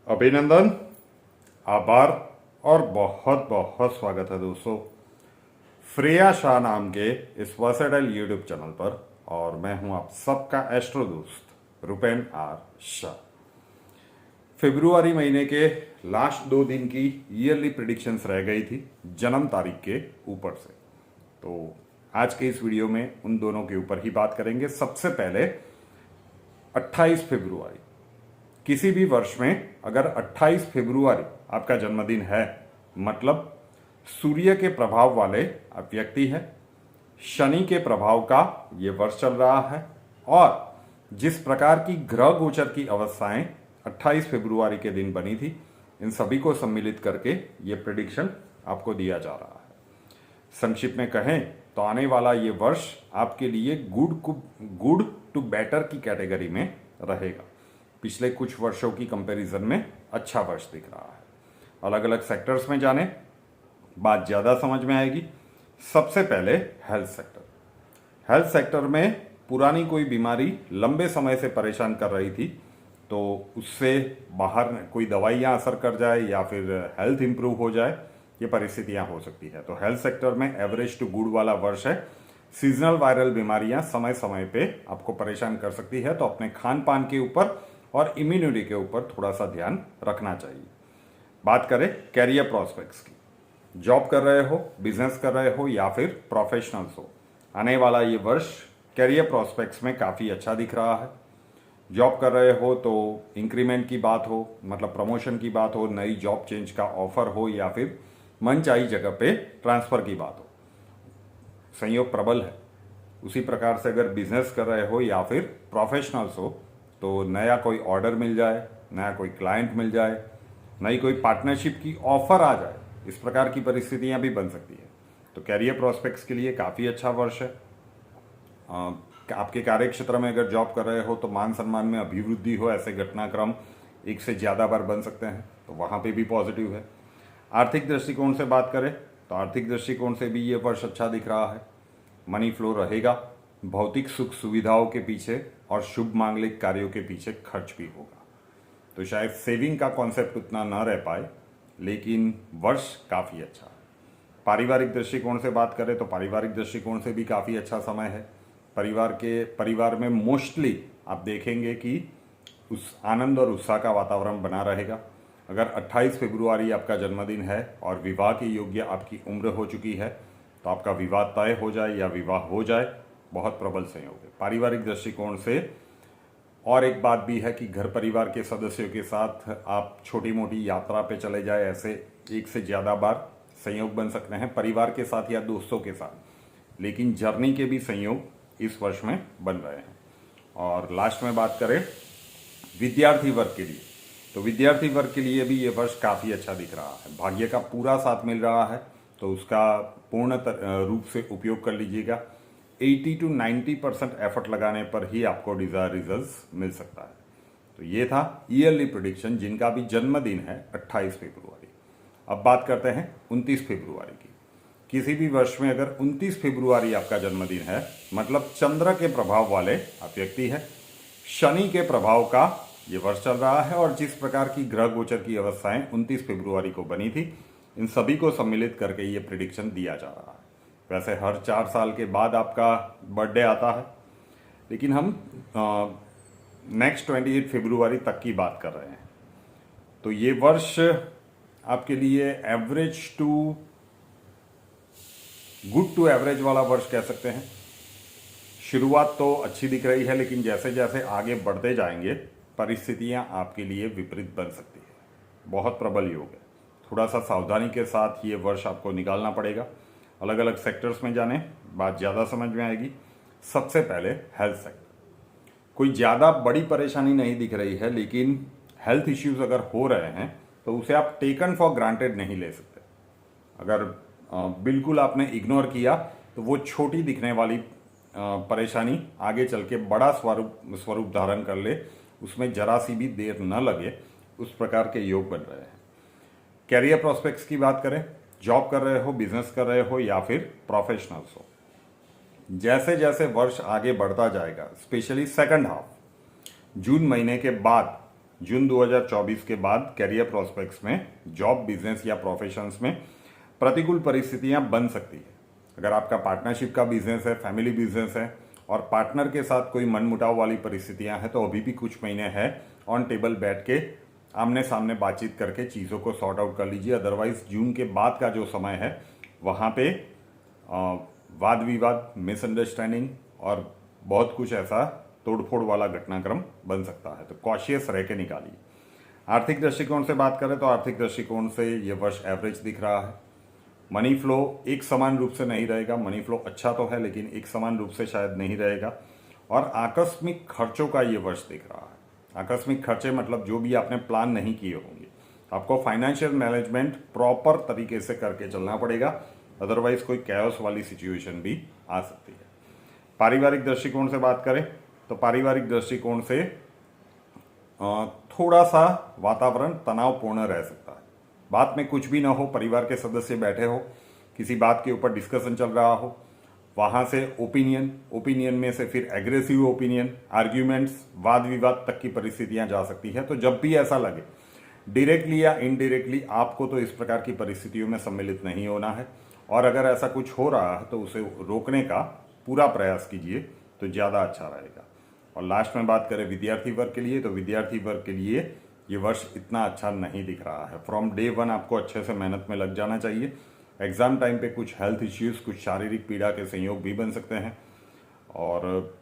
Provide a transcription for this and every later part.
अभिनंदन, आभार और बहुत बहुत स्वागत है दोस्तों श्रेया शाह नाम के इस वर्सेटाइल यूट्यूब चैनल पर। और मैं हूं आप सबका एस्ट्रो दोस्त रुपेन आर शाह। फरवरी महीने के लास्ट 2 दिन की ईयरली प्रिडिक्शंस रह गई थी जन्म तारीख के ऊपर से, तो आज के इस वीडियो में उन दोनों के ऊपर ही बात करेंगे। सबसे पहले 28 फरवरी, किसी भी वर्ष में अगर 28 फरवरी आपका जन्मदिन है मतलब सूर्य के प्रभाव वाले आप व्यक्ति हैं, शनि के प्रभाव का ये वर्ष चल रहा है और जिस प्रकार की ग्रह गोचर की अवस्थाएं 28 फरवरी के दिन बनी थी, इन सभी को सम्मिलित करके ये प्रेडिक्शन आपको दिया जा रहा है। संक्षिप्त में कहें तो आने वाला ये वर्ष आपके लिए गुड टू बेटर की कैटेगरी में रहेगा। पिछले कुछ वर्षों की कंपैरिजन में अच्छा वर्ष दिख रहा है। अलग अलग सेक्टर्स में जाने बात ज़्यादा समझ में आएगी। सबसे पहले हेल्थ सेक्टर में पुरानी कोई बीमारी लंबे समय से परेशान कर रही थी, तो उससे बाहर कोई दवाइयाँ असर कर जाए या फिर हेल्थ इंप्रूव हो जाए, ये परिस्थितियाँ हो सकती है। तो हेल्थ सेक्टर में एवरेज टू गुड वाला वर्ष है। सीजनल वायरल बीमारियाँ समय समय पे आपको परेशान कर सकती है, तो अपने खान पान के ऊपर और इम्यूनिटी के ऊपर थोड़ा सा ध्यान रखना चाहिए। बात करें कैरियर प्रॉस्पेक्ट्स की, जॉब कर रहे हो, बिजनेस कर रहे हो या फिर प्रोफेशनल्स हो, आने वाला ये वर्ष कैरियर प्रॉस्पेक्ट्स में काफ़ी अच्छा दिख रहा है। जॉब कर रहे हो तो इंक्रीमेंट की बात हो, मतलब प्रमोशन की बात हो, नई जॉब चेंज का ऑफर हो या फिर मनचाही जगह पे ट्रांसफ़र की बात हो, संयोग प्रबल है। उसी प्रकार से अगर बिजनेस कर रहे हो या फिर प्रोफेशनल्स हो तो नया कोई ऑर्डर मिल जाए, नया कोई क्लाइंट मिल जाए, नई कोई पार्टनरशिप की ऑफर आ जाए, इस प्रकार की परिस्थितियां भी बन सकती है। तो कैरियर प्रॉस्पेक्ट्स के लिए काफ़ी अच्छा वर्ष है। आपके कार्य क्षेत्र में अगर जॉब कर रहे हो तो मान सम्मान में अभिवृद्धि हो, ऐसे घटनाक्रम एक से ज़्यादा बार बन सकते हैं, तो वहाँ पे भी पॉजिटिव है। आर्थिक दृष्टिकोण से बात करें तो आर्थिक दृष्टिकोण से भी ये वर्ष अच्छा दिख रहा है। मनी फ्लो रहेगा, भौतिक सुख सुविधाओं के पीछे और शुभ मांगलिक कार्यों के पीछे खर्च भी होगा। तो शायद सेविंग का कॉन्सेप्ट उतना न रह पाए, लेकिन वर्ष काफ़ी अच्छा है। पारिवारिक दृष्टिकोण से बात करें तो पारिवारिक दृष्टिकोण से भी काफ़ी अच्छा समय है। परिवार में मोस्टली आप देखेंगे कि उस आनंद और उत्साह का वातावरण बना रहेगा। अगर 28 फरवरी आपका जन्मदिन है और विवाह के योग्य आपकी उम्र हो चुकी है तो आपका विवाह तय हो जाए या विवाह हो जाए, बहुत प्रबल संयोग है। पारिवारिक दृष्टिकोण से और एक बात भी है कि घर परिवार के सदस्यों के साथ आप छोटी मोटी यात्रा पे चले जाए, ऐसे एक से ज़्यादा बार संयोग बन सकते हैं परिवार के साथ या दोस्तों के साथ, लेकिन जर्नी के भी संयोग इस वर्ष में बन रहे हैं। और लास्ट में बात करें विद्यार्थी वर्ग के लिए, तो विद्यार्थी वर्ग के लिए भी ये वर्ष काफ़ी अच्छा दिख रहा है। भाग्य का पूरा साथ मिल रहा है, तो उसका पूर्ण रूप से उपयोग कर लीजिएगा। 80 to 90% एफर्ट लगाने पर ही आपको डिजायर रिजल्ट्स मिल सकता है। तो ये था ईयरली प्रेडिक्शन जिनका भी जन्मदिन है 28 फरवरी। अब बात करते हैं 29 फरवरी की। किसी भी वर्ष में अगर 29 फरवरी आपका जन्मदिन है मतलब चंद्र के प्रभाव वाले आप व्यक्ति हैं, शनि के प्रभाव का ये वर्ष चल रहा है और जिस प्रकार की ग्रह गोचर की अवस्थाएं 29 फरवरी को बनी थी, इन सभी को सम्मिलित करके ये प्रेडिक्शन दिया जा रहा है। वैसे हर 4 साल के बाद आपका बर्थडे आता है, लेकिन हम नेक्स्ट 28 फरवरी तक की बात कर रहे हैं। तो ये वर्ष आपके लिए average to good to average वाला वर्ष कह सकते हैं। शुरुआत तो अच्छी दिख रही है, लेकिन जैसे जैसे आगे बढ़ते जाएंगे परिस्थितियां आपके लिए विपरीत बन सकती है। बहुत प्रबल योग है, थोड़ा सा सावधानी के साथ ये वर्ष आपको निकालना पड़ेगा। अलग अलग सेक्टर्स में जाने बात ज़्यादा समझ में आएगी। सबसे पहले हेल्थ सेक्टर, कोई ज़्यादा बड़ी परेशानी नहीं दिख रही है, लेकिन हेल्थ इश्यूज अगर हो रहे हैं तो उसे आप टेकन फॉर ग्रांटेड नहीं ले सकते। अगर बिल्कुल आपने इग्नोर किया तो वो छोटी दिखने वाली परेशानी आगे चल के बड़ा स्वरूप धारण कर ले, उसमें जरा सी भी देर न लगे, उस प्रकार के योग बन रहे हैं। कैरियर प्रॉस्पेक्ट्स की बात करें, जॉब कर रहे हो, बिजनेस कर रहे हो या फिर प्रोफेशनल्स हो, जैसे जैसे वर्ष आगे बढ़ता जाएगा, स्पेशली सेकंड हाफ जून महीने के बाद जून 2024 के बाद कैरियर प्रोस्पेक्ट्स में जॉब, बिजनेस या प्रोफेशंस में प्रतिकूल परिस्थितियां बन सकती है। अगर आपका पार्टनरशिप का बिजनेस है, फैमिली बिजनेस है और पार्टनर के साथ कोई मनमुटाव वाली परिस्थितियां हैं, तो अभी भी कुछ महीने हैं ऑन टेबल बैठ के आमने सामने बातचीत करके चीज़ों को सॉर्ट आउट कर लीजिए। अदरवाइज जून के बाद का जो समय है वहाँ पे वाद विवाद, मिसअंडरस्टैंडिंग और बहुत कुछ ऐसा तोड़फोड़ वाला घटनाक्रम बन सकता है, तो कॉशियस रह के निकालिए। आर्थिक दृष्टिकोण से बात करें तो आर्थिक दृष्टिकोण से ये वर्ष एवरेज दिख रहा है। मनी फ्लो एक समान रूप से नहीं रहेगा, मनी फ्लो अच्छा तो है लेकिन एक समान रूप से शायद नहीं रहेगा। और आकस्मिक खर्चों का ये वर्ष दिख रहा है। आकस्मिक खर्चे मतलब जो भी आपने प्लान नहीं किए होंगे, आपको फाइनेंशियल मैनेजमेंट प्रॉपर तरीके से करके चलना पड़ेगा, अदरवाइज कोई कैओस वाली सिचुएशन भी आ सकती है। पारिवारिक दृष्टिकोण से बात करें तो पारिवारिक दृष्टिकोण से थोड़ा सा वातावरण तनावपूर्ण रह सकता है। बात में कुछ भी ना हो, परिवार के सदस्य बैठे हो, किसी बात के ऊपर डिस्कशन चल रहा हो, वहां से ओपिनियन में से फिर एग्रेसिव ओपिनियन, आर्ग्यूमेंट्स, वाद विवाद तक की परिस्थितियां जा सकती है। तो जब भी ऐसा लगे, डायरेक्टली या इनडायरेक्टली, आपको तो इस प्रकार की परिस्थितियों में सम्मिलित नहीं होना है। और अगर ऐसा कुछ हो रहा है तो उसे रोकने का पूरा प्रयास कीजिए, तो ज़्यादा अच्छा रहेगा। और लास्ट में बात करें विद्यार्थी वर्ग के लिए, तो विद्यार्थी वर्ग के लिए ये वर्ष इतना अच्छा नहीं दिख रहा है। फ्रॉम डे वन आपको अच्छे से मेहनत में लग जाना चाहिए। एग्जाम टाइम पे कुछ हेल्थ इश्यूज, कुछ शारीरिक पीड़ा के संयोग भी बन सकते हैं। और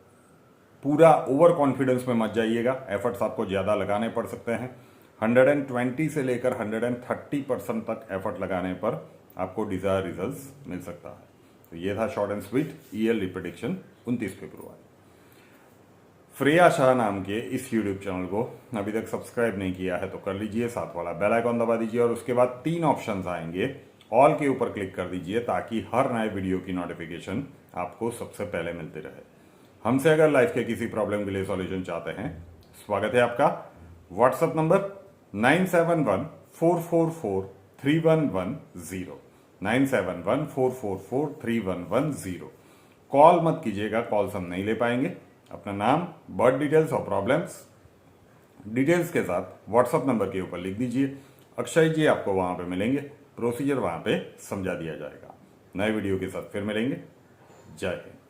पूरा ओवर कॉन्फिडेंस में मत जाइएगा, एफर्ट्स आपको ज़्यादा लगाने पड़ सकते हैं। 120 से लेकर 130% तक एफर्ट लगाने पर आपको डिजायर रिजल्ट्स मिल सकता है। तो ये था short and sweet yearly prediction 29 February. Freya Shah नाम के इस यूट्यूब चैनल को अभी तक सब्सक्राइब नहीं किया है तो कर लीजिए, साथ वाला बेल आइकॉन दबा दीजिए और उसके बाद 3 ऑप्शंस आएंगे, ऑल के ऊपर क्लिक कर दीजिए ताकि हर नए वीडियो की नोटिफिकेशन आपको सबसे पहले मिलती रहे। हमसे अगर लाइफ के किसी प्रॉब्लम के लिए सॉल्यूशन चाहते हैं, स्वागत है आपका। WhatsApp number 9714443110, 9714443110। कॉल मत कीजिएगा, कॉल्स हम नहीं ले पाएंगे। अपना नाम, बर्थ डिटेल्स और प्रॉब्लम्स डिटेल्स के साथ व्हाट्सएप नंबर के ऊपर लिख दीजिए। अक्षय जी आपको वहां पे मिलेंगे, प्रोसीजर वहां पे समझा दिया जाएगा। नए वीडियो के साथ फिर मिलेंगे। जय हिंद।